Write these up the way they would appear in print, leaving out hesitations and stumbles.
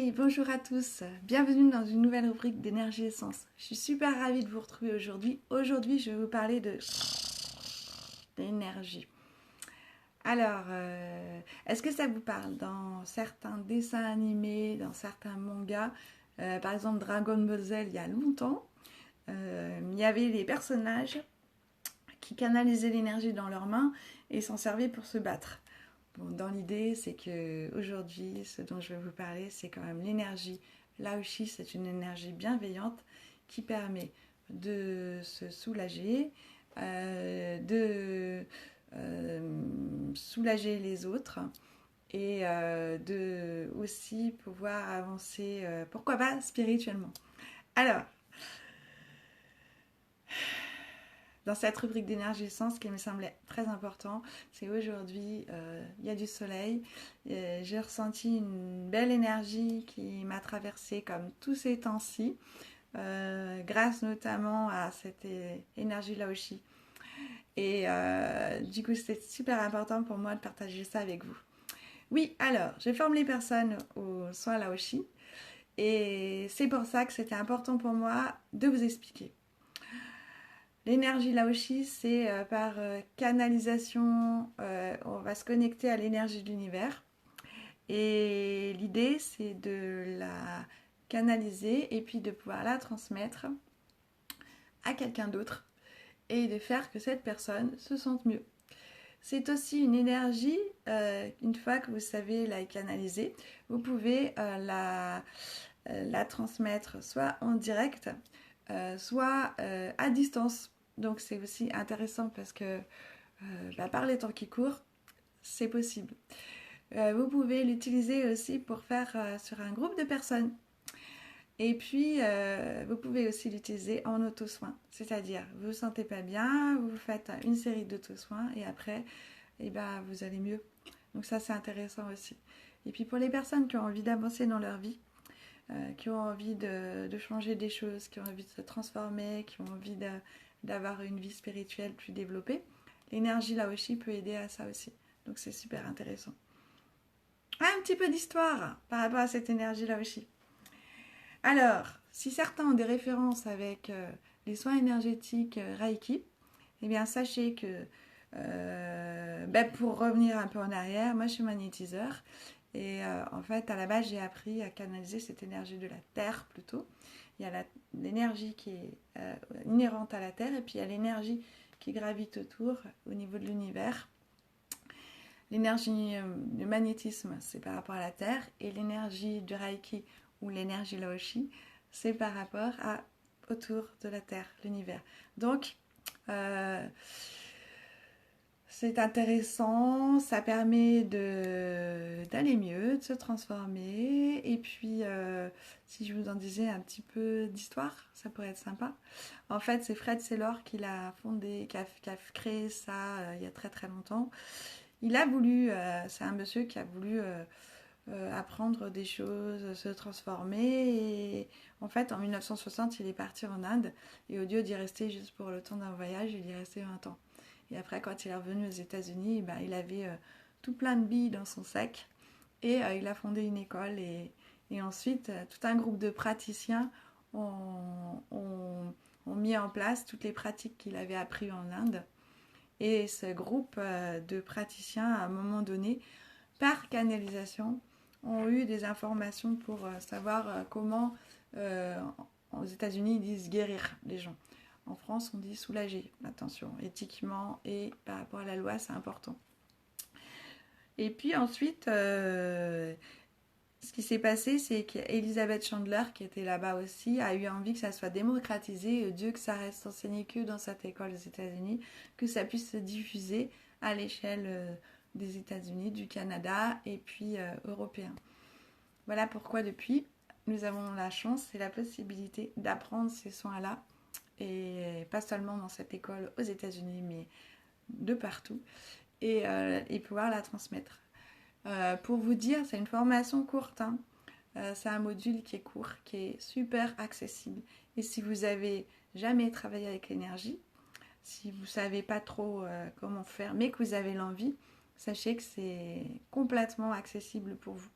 Hey, bonjour à tous, bienvenue dans une nouvelle rubrique d'énergie essence. Je suis super ravie de vous retrouver aujourd'hui. Aujourd'hui, je vais vous parler d'énergie. Alors, est-ce que ça vous parle? Dans certains dessins animés, dans certains mangas, par exemple Dragon Ball Z il y a longtemps, il y avait des personnages qui canalisaient l'énergie dans leurs mains et s'en servaient pour se battre. Bon, dans l'idée, c'est que aujourd'hui, ce dont je vais vous parler, c'est quand même l'énergie. L'aoshi, c'est une énergie bienveillante qui permet de se soulager, de soulager les autres et de aussi pouvoir avancer, pourquoi pas spirituellement. Alors, dans cette rubrique d'énergie essence, ce qui me semblait très important, c'est aujourd'hui, il y a du soleil. J'ai ressenti une belle énergie qui m'a traversée comme tous ces temps-ci, grâce notamment à cette énergie Laoshi. Et du coup, c'était super important pour moi de partager ça avec vous. Oui, alors, je forme les personnes aux soins Laoshi. Et c'est pour ça que c'était important pour moi de vous expliquer. L'énergie Laoshi, c'est par canalisation, on va se connecter à l'énergie de l'univers. Et l'idée, c'est de la canaliser et puis de pouvoir la transmettre à quelqu'un d'autre et de faire que cette personne se sente mieux. C'est aussi une énergie, une fois que vous savez la canaliser, vous pouvez la transmettre soit en direct, soit à distance. Donc c'est aussi intéressant parce que par les temps qui courent, c'est possible. Vous pouvez l'utiliser aussi pour faire sur un groupe de personnes. Et puis, vous pouvez aussi l'utiliser en auto-soin. C'est-à-dire, vous ne vous sentez pas bien, vous faites une série d'auto-soins et après, eh ben, vous allez mieux. Donc ça, c'est intéressant aussi. Et puis pour les personnes qui ont envie d'avancer dans leur vie, qui ont envie de changer des choses, qui ont envie de se transformer, qui ont envie d'avoir une vie spirituelle plus développée, l'énergie Laoshi peut aider à ça aussi. Donc c'est super intéressant. Un petit peu d'histoire par rapport à cette énergie Laoshi. Alors, si certains ont des références avec les soins énergétiques Reiki, eh bien sachez que pour revenir un peu en arrière, moi je suis magnétiseur et en fait à la base j'ai appris à canaliser cette énergie de la Terre plutôt. Il y a l'énergie qui est inhérente à la Terre et puis il y a l'énergie qui gravite autour au niveau de l'univers. L'énergie du magnétisme, c'est par rapport à la Terre et l'énergie du Reiki ou l'énergie Laoshi, c'est par rapport à autour de la Terre, l'univers. Donc, c'est intéressant, ça permet d'aller mieux, de se transformer. Et puis, si je vous en disais un petit peu d'histoire, ça pourrait être sympa. En fait, c'est Fred Saylor qui l'a fondé, qui a créé ça il y a très très longtemps. Il a voulu, c'est un monsieur qui a voulu apprendre des choses, se transformer. Et en fait, en 1960, il est parti en Inde. Et au lieu d'y rester juste pour le temps d'un voyage, il y est resté 20 ans. Et après, quand il est revenu aux États-Unis, ben, il avait tout plein de billes dans son sac. Et il a fondé une école. Et ensuite, tout un groupe de praticiens ont mis en place toutes les pratiques qu'il avait apprises en Inde. Et ce groupe de praticiens, à un moment donné, par canalisation, ont eu des informations pour savoir comment, euh, aux États-Unis, ils disent guérir les gens. En France, on dit soulager. Attention, éthiquement et par rapport à la loi, c'est important. Et puis ensuite, ce qui s'est passé, c'est qu'Elizabeth Chandler, qui était là-bas aussi, a eu envie que ça soit démocratisé, Dieu que ça reste enseigné que dans cette école aux États-Unis, que ça puisse se diffuser à l'échelle des États-Unis, du Canada et puis européen. Voilà pourquoi depuis, nous avons la chance et la possibilité d'apprendre ces soins-là, et pas seulement dans cette école aux États-Unis, mais de partout, et pouvoir la transmettre. Pour vous dire, c'est une formation courte, hein. C'est un module qui est court, qui est super accessible. Et si vous avez jamais travaillé avec l'énergie, si vous ne savez pas trop comment faire, mais que vous avez l'envie, sachez que c'est complètement accessible pour vous.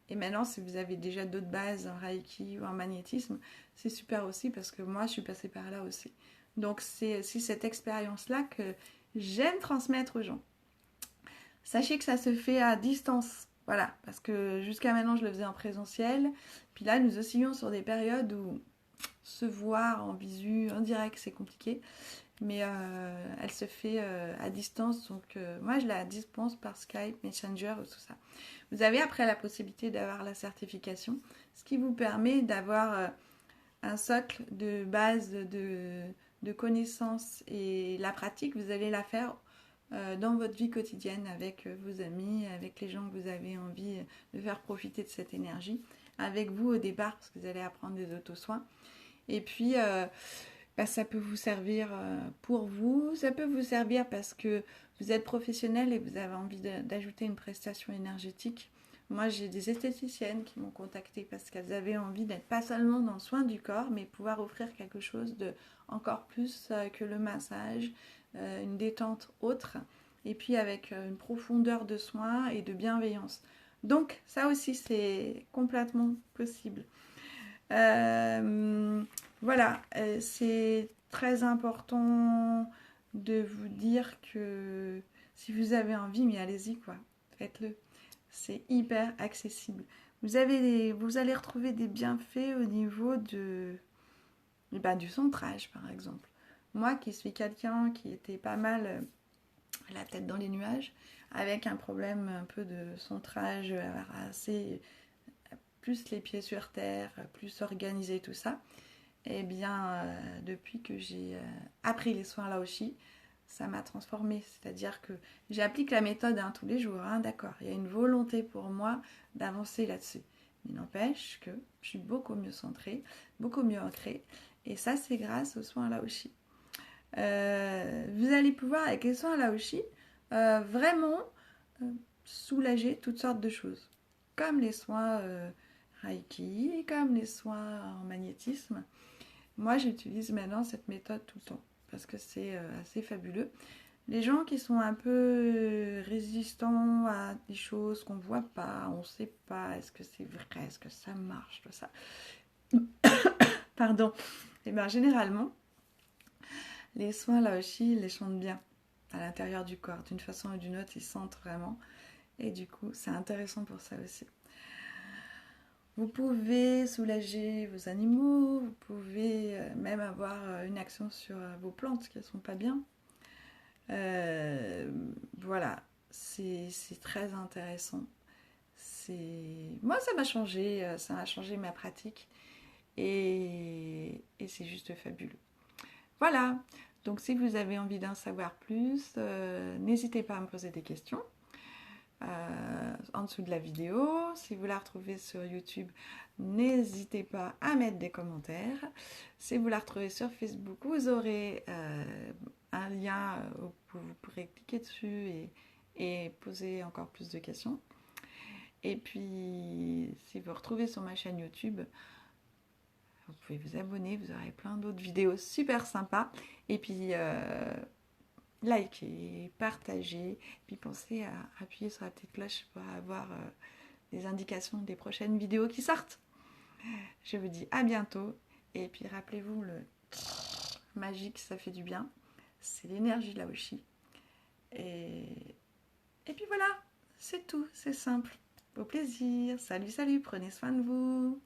Et maintenant, si vous avez déjà d'autres bases en Reiki ou en magnétisme, c'est super aussi parce que moi, je suis passée par là aussi. Donc, c'est aussi cette expérience-là que j'aime transmettre aux gens. Sachez que ça se fait à distance. Voilà, parce que jusqu'à maintenant, je le faisais en présentiel. Puis là, nous oscillons sur des périodes où se voir en visu, en direct, c'est compliqué. Mais elle se fait à distance. Donc, moi, je la dispense par Skype, Messenger, tout ça. Vous avez après la possibilité d'avoir la certification, ce qui vous permet d'avoir un socle de base de connaissances. Et la pratique, vous allez la faire dans votre vie quotidienne avec vos amis, avec les gens que vous avez envie de faire profiter de cette énergie, avec vous au départ, parce que vous allez apprendre des auto-soins. Et puis, ça peut vous servir pour vous, ça peut vous servir parce que vous êtes professionnel et vous avez envie d'ajouter une prestation énergétique. Moi, j'ai des esthéticiennes qui m'ont contactée parce qu'elles avaient envie d'être pas seulement dans le soin du corps, mais pouvoir offrir quelque chose de encore plus que le massage, une détente autre, et puis avec une profondeur de soin et de bienveillance. Donc, ça aussi, c'est complètement possible. Voilà, c'est très important de vous dire que si vous avez envie, mais allez-y quoi, faites-le. C'est hyper accessible. Vous allez retrouver des bienfaits au niveau du centrage par exemple. Moi qui suis quelqu'un qui était pas mal la tête dans les nuages, avec un problème un peu de centrage assez plus les pieds sur terre, plus organisé tout ça, et bien depuis que j'ai appris les soins Laoshi, ça m'a transformée. C'est-à-dire que j'applique la méthode tous les jours, d'accord. Il y a une volonté pour moi d'avancer là-dessus. Mais n'empêche que je suis beaucoup mieux centrée, beaucoup mieux ancrée. Et ça, c'est grâce aux soins Laoshi. Vous allez pouvoir, avec les soins Laoshi, vraiment soulager toutes sortes de choses. Comme les soins Reiki, comme les soins en magnétisme. Moi, j'utilise maintenant cette méthode tout le temps parce que c'est assez fabuleux. Les gens qui sont un peu résistants à des choses qu'on ne voit pas, on ne sait pas, est-ce que c'est vrai, est-ce que ça marche, tout ça. Pardon. Et bien, généralement, les soins là aussi, ils les chantent bien à l'intérieur du corps. D'une façon ou d'une autre, ils sentent vraiment. Et du coup, c'est intéressant pour ça aussi. Vous pouvez soulager vos animaux, vous pouvez même avoir une action sur vos plantes qui ne sont pas bien. Voilà, c'est très intéressant. Moi, ça m'a changé ma pratique et c'est juste fabuleux. Voilà, donc si vous avez envie d'en savoir plus, n'hésitez pas à me poser des questions. En dessous de la vidéo. Si vous la retrouvez sur YouTube, n'hésitez pas à mettre des commentaires. Si vous la retrouvez sur Facebook, vous aurez un lien où vous pourrez cliquer dessus et poser encore plus de questions. Et puis, si vous retrouvez sur ma chaîne YouTube, vous pouvez vous abonner, vous aurez plein d'autres vidéos super sympas. Et puis, likez, partagez, puis pensez à appuyer sur la petite cloche pour avoir des indications des prochaines vidéos qui sortent. Je vous dis à bientôt, et puis rappelez-vous, le magique, ça fait du bien, c'est l'énergie Laoshi. Et puis voilà, c'est tout, c'est simple. Au plaisir, salut, salut, prenez soin de vous.